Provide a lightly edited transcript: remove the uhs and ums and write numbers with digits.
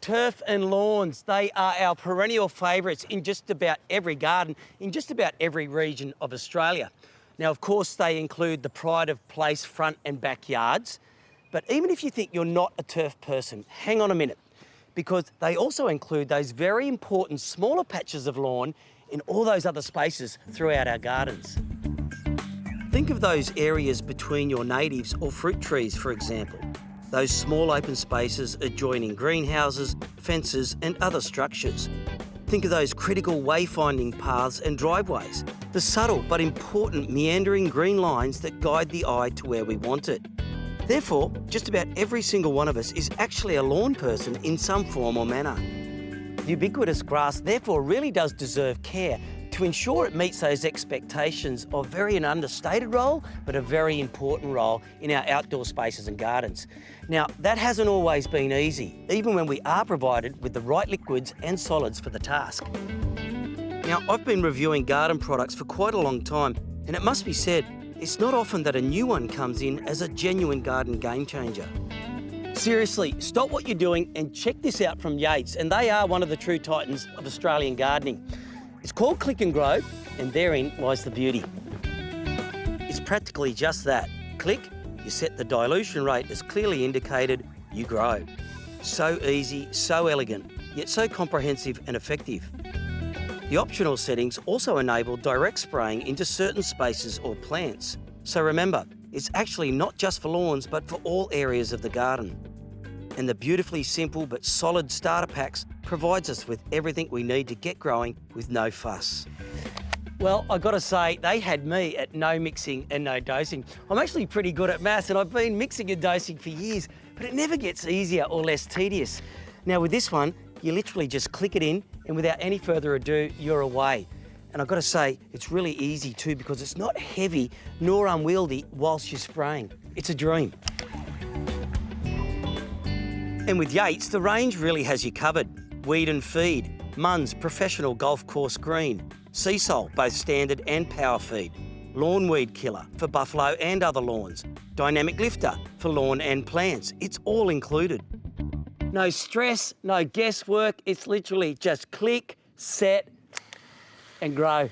Turf and lawns, they are our perennial favourites in just about every garden, in just about every region of Australia. Now, of course, they include the pride of place front and backyards. But even if you think you're not a turf person, hang on a minute, because they also include those very important smaller patches of lawn in all those other spaces throughout our gardens. Think of those areas between your natives or fruit trees, for example. Those small open spaces adjoining greenhouses, fences and other structures. Think of those critical wayfinding paths and driveways, the subtle but important meandering green lines that guide the eye to where we want it. Therefore, just about every single one of us is actually a lawn person in some form or manner. Ubiquitous grass therefore really does deserve care to ensure it meets those expectations of an understated role, but a very important role in our outdoor spaces and gardens. Now, that hasn't always been easy, even when we are provided with the right liquids and solids for the task. Now, I've been reviewing garden products for quite a long time, and it must be said, it's not often that a new one comes in as a genuine garden game changer. Seriously, stop what you're doing and check this out from Yates, and they are one of the true titans of Australian gardening. It's called Click and Grow, and therein lies the beauty. It's practically just that. Click, you set the dilution rate as clearly indicated, you grow. So easy, so elegant, yet so comprehensive and effective. The optional settings also enable direct spraying into certain spaces or plants. So remember, it's actually not just for lawns, but for all areas of the garden. And the beautifully simple but solid starter packs provides us with everything we need to get growing with no fuss. Well, I've got to say, they had me at no mixing and no dosing. I'm actually pretty good at maths and I've been mixing and dosing for years, but it never gets easier or less tedious. Now with this one, you literally just click it in and without any further ado, you're away. And I've got to say, it's really easy too because it's not heavy nor unwieldy whilst you're spraying. It's a dream. And with Yates, the range really has you covered. Weed and Feed, Munn's Professional Golf Course Green, Seasol, both standard and power feed, Lawn Weed Killer for buffalo and other lawns, Dynamic Lifter for lawn and plants. It's all included. No stress, no guesswork. It's literally just click, set and grow.